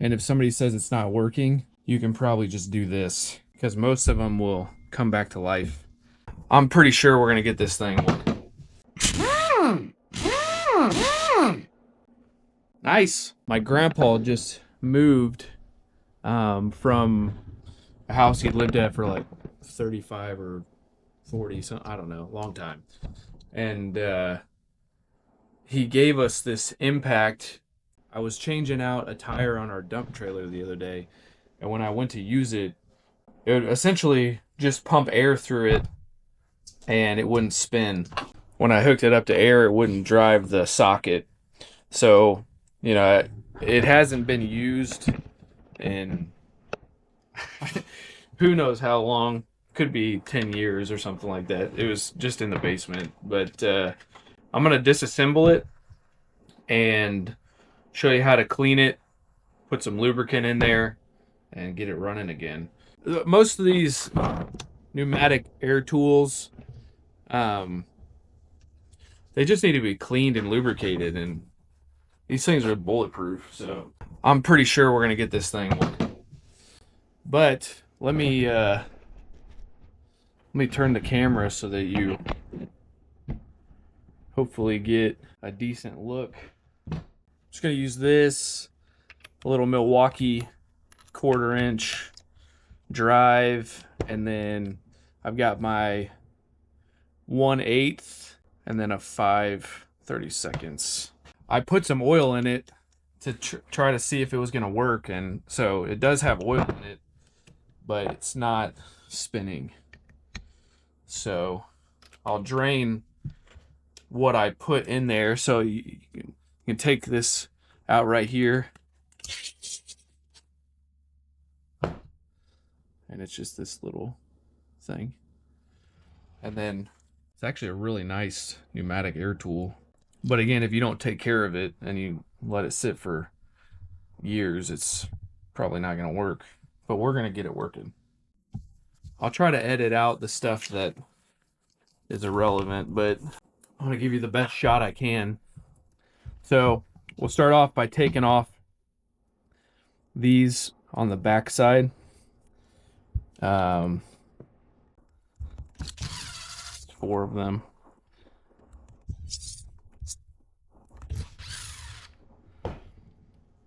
And if somebody says it's not working, you can probably just do this because most of them will come back to life. I'm pretty sure we're gonna get this thing. Nice. My grandpa just moved from a house he lived at for like 35 or 40, so I don't know, long time. And he gave us this impact. I was changing out a tire on our dump trailer the other day, and when I went to use it, it would essentially just pump air through it and it wouldn't spin. When I hooked it up to air, it wouldn't drive the socket. So, you know, it hasn't been used in who knows how long. Could be 10 years or something like that. It was just in the basement. But I'm going to disassemble it and show you how to clean it, put some lubricant in there, and get it running again. Most of these pneumatic air tools, they just need to be cleaned and lubricated, and these things are bulletproof, so I'm pretty sure we're gonna get this thing. But let me turn the camera so that you hopefully get a decent look. Just gonna use this, a little Milwaukee 1/4-inch drive, and then I've got my 1/8 and then a 5/32. I put some oil in it to try to see if it was going to work, and so it does have oil in it, but it's not spinning. So I'll drain what I put in there, so you can take this out right here, and it's just this little thing. And then it's actually a really nice pneumatic air tool. But again, if you don't take care of it and you let it sit for years, it's probably not going to work. But we're going to get it working. I'll try to edit out the stuff that is irrelevant, but I'm going to give you the best shot I can. So we'll start off by taking off these on the back side. 4 of them.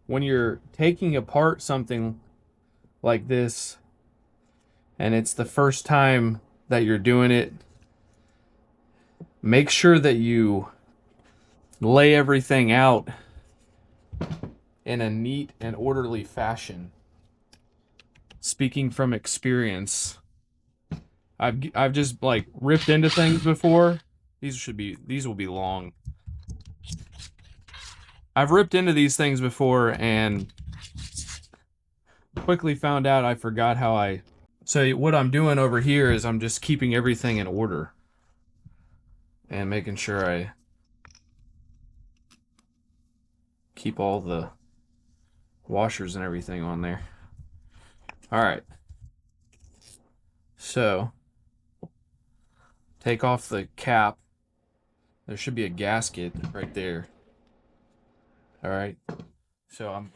When you're taking apart something like this, and it's the first time that you're doing it, make sure that you lay everything out in a neat and orderly fashion. Speaking from experience, I've just like ripped into things before. These will be long. I've ripped into these things before and quickly found out I forgot how I... So what I'm doing over here is I'm just keeping everything in order and making sure I keep all the washers and everything on there. All right. So take off the cap. There should be a gasket right there. All right. So I'm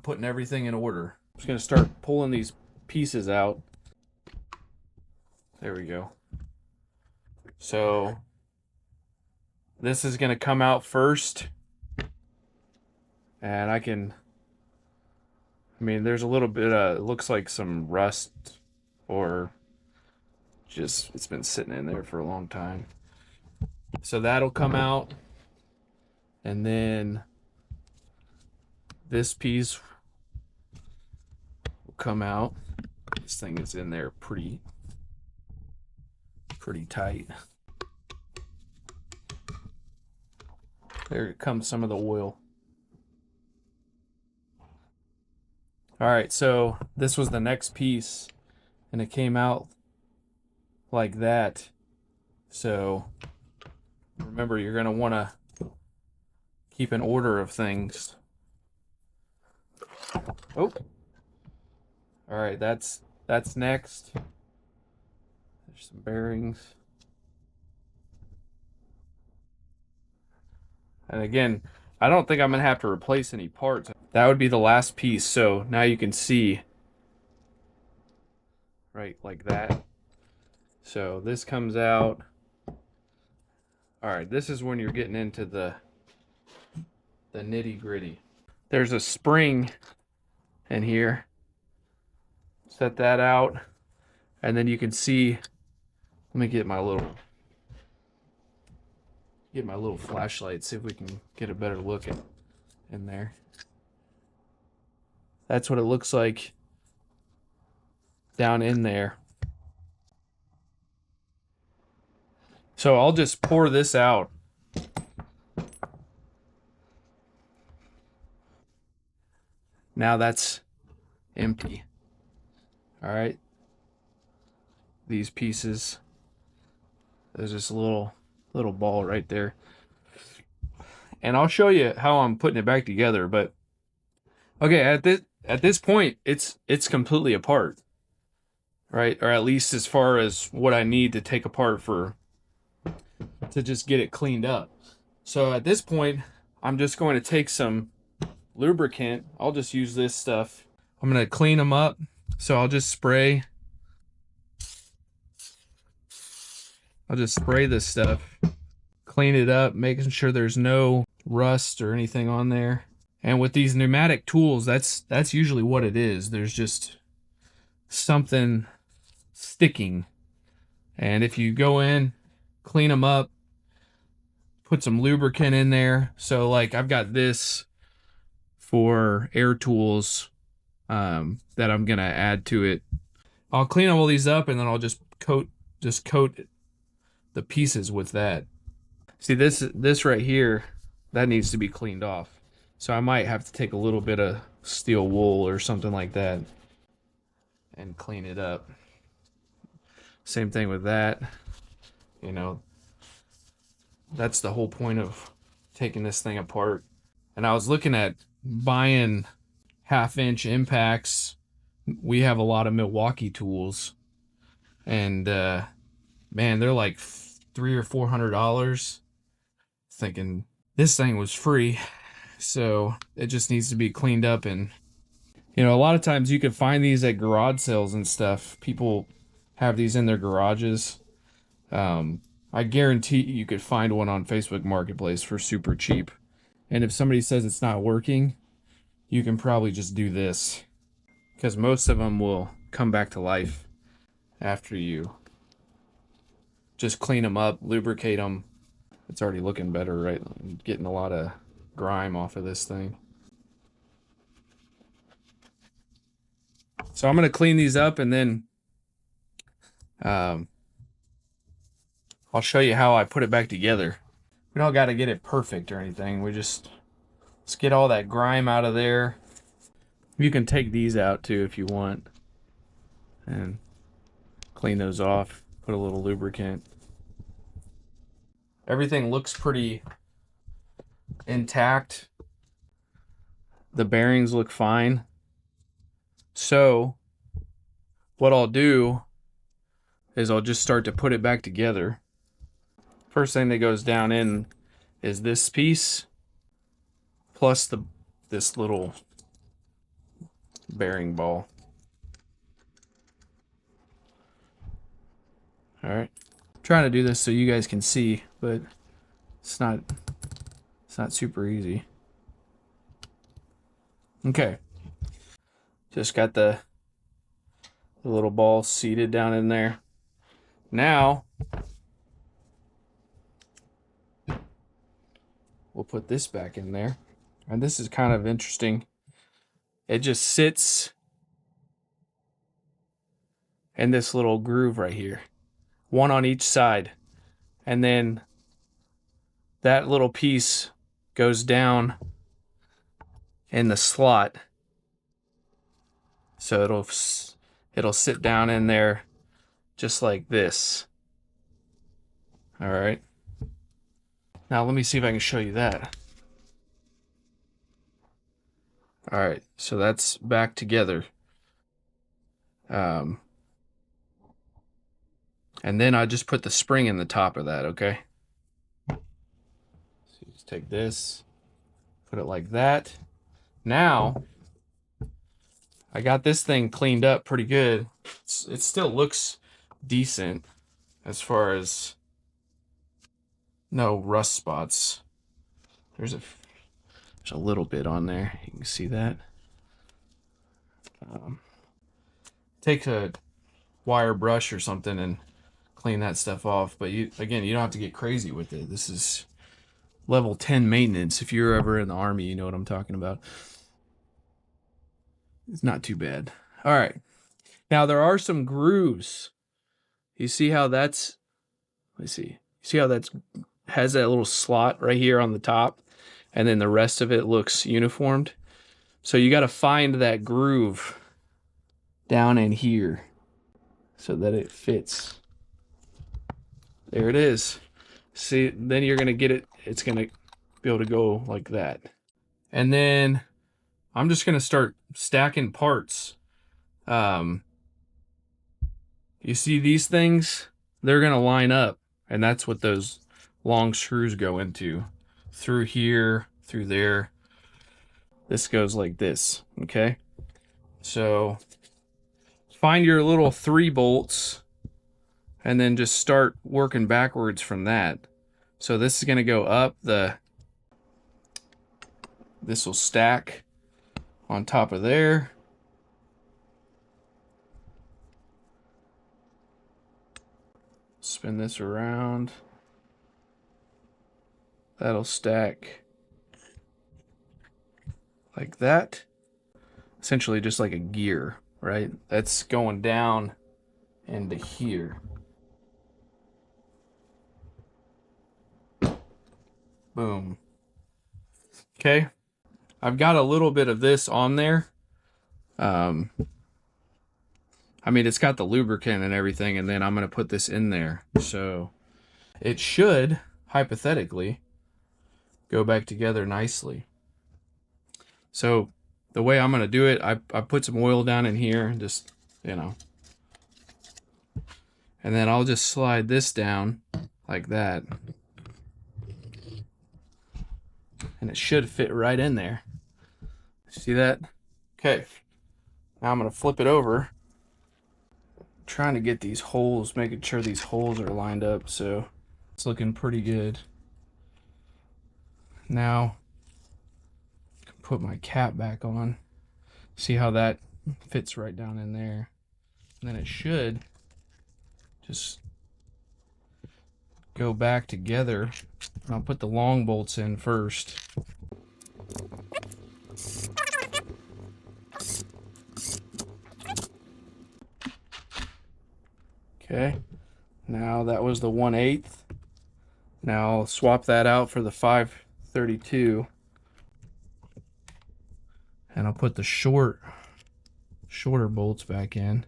putting everything in order. I'm just gonna start pulling these pieces out. There we go. So this is gonna come out first, and there's a little bit it looks like some rust, or just it's been sitting in there for a long time. So that'll come out, and then this piece will come out. This thing is in there pretty tight. There comes some of the oil. All right, so this was the next piece, and it came out like that. So remember, you're gonna want to keep an order of things. Oh, all right, that's next. There's some bearings. And again, I don't think I'm gonna have to replace any parts. That would be the last piece. So now you can see, right, like that. So this comes out. All right, this is when you're getting into the nitty gritty. There's a spring in here. Set that out, and then you can see. Let me get my little flashlight. See if we can get a better look at in there. That's what it looks like down in there. So I'll just pour this out. Now that's empty. All right. These pieces. There's this little ball right there. And I'll show you how I'm putting it back together, but okay, at this point it's completely apart. Right? Or at least as far as what I need to take apart to just get it cleaned up. So at this point, I'm just going to take some lubricant. I'll just use this stuff. I'm going to clean them up. So I'll just spray this stuff, clean it up, making sure there's no rust or anything on there. And with these pneumatic tools, that's usually what it is. There's just something sticking. And if you go in, clean them up, put some lubricant in there. So like I've got this for air tools that I'm gonna add to it. I'll clean all these up and then I'll just coat the pieces with that. See this right here, that needs to be cleaned off. So I might have to take a little bit of steel wool or something like that and clean it up. Same thing with that. You know, that's the whole point of taking this thing apart. And I was looking at buying 1/2-inch impacts. We have a lot of Milwaukee tools, and man, they're like $300 or $400. Thinking this thing was free, so it just needs to be cleaned up. And you know, a lot of times you can find these at garage sales and stuff. People have these in their garages. I guarantee you could find one on Facebook Marketplace for super cheap. And if somebody says it's not working, you can probably just do this, because most of them will come back to life after you just clean them up, lubricate them. It's already looking better, right? I'm getting a lot of grime off of this thing. So I'm going to clean these up, and then I'll show you how I put it back together. We don't got to get it perfect or anything. Let's get all that grime out of there. You can take these out too if you want, and clean those off. Put a little lubricant. Everything looks pretty intact. The bearings look fine. So what I'll do is I'll just start to put it back together. First thing that goes down in is this piece plus this little bearing ball. All right. I'm trying to do this so you guys can see, but it's not super easy. Okay. Just got the little ball seated down in there. Now we'll put this back in there. And this is kind of interesting. It just sits in this little groove right here, one on each side. And then that little piece goes down in the slot. So it'll sit down in there just like this. All right. Now let me see if I can show you that. All right, so that's back together. And then I just put the spring in the top of that, okay? So you just take this, put it like that. Now I got this thing cleaned up pretty good. It still looks decent as far as no rust spots. There's a little bit on there. You can see that. Take a wire brush or something and clean that stuff off. But you don't have to get crazy with it. This is level 10 maintenance. If you're ever in the Army, you know what I'm talking about. It's not too bad. All right. Now there are some grooves. You see how that's, let's see. You see how that's has that little slot right here on the top, and then the rest of it looks uniformed. So you got to find that groove down in here so that it fits. There it is. See, then you're going to get it. It's going to be able to go like that. And then I'm just going to start stacking parts. You see these things? They're going to line up, and that's what those long screws go into. Through here, through there. This goes like this, okay? So find your little 3 bolts and then just start working backwards from that. So this is going to go up, this will stack on top of there. Spin this around. That'll stack like that. Essentially just like a gear, right? That's going down into here. Boom. Okay. I've got a little bit of this on there. I mean, it's got the lubricant and everything, and then I'm going to put this in there. So it should, hypothetically, go back together nicely. So the way I'm going to do it, I put some oil down in here, just, you know. And then I'll just slide this down like that. And it should fit right in there. See that? Okay. Now I'm going to flip it over. Trying to get these holes, making sure these holes are lined up, so it's looking pretty good. Now I can put my cap back on. See how that fits right down in there. And then it should just go back together. And I'll put the long bolts in first. Okay, now that was the 1/8. Now I'll swap that out for the 5/32. And I'll put the shorter bolts back in.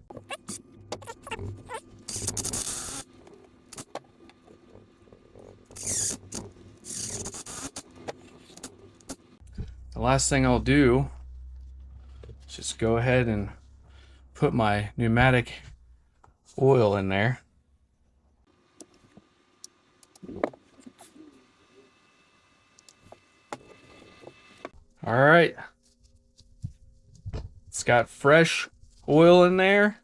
The last thing I'll do is just go ahead and put my pneumatic oil in there. All right. It's got fresh oil in there.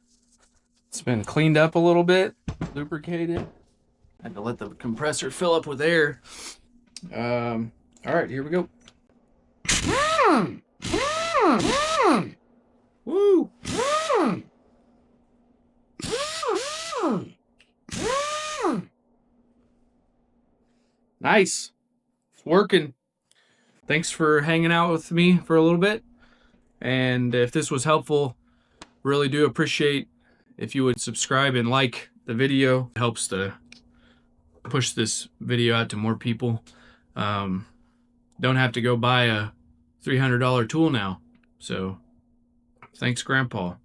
It's been cleaned up a little bit, lubricated. Had to let the compressor fill up with air. All right, here we go. Woo! Nice. It's working. Thanks for hanging out with me for a little bit. And if this was helpful, really do appreciate if you would subscribe and like the video. It helps to push this video out to more people. Don't have to go buy a $300 tool now. So thanks, Grandpa.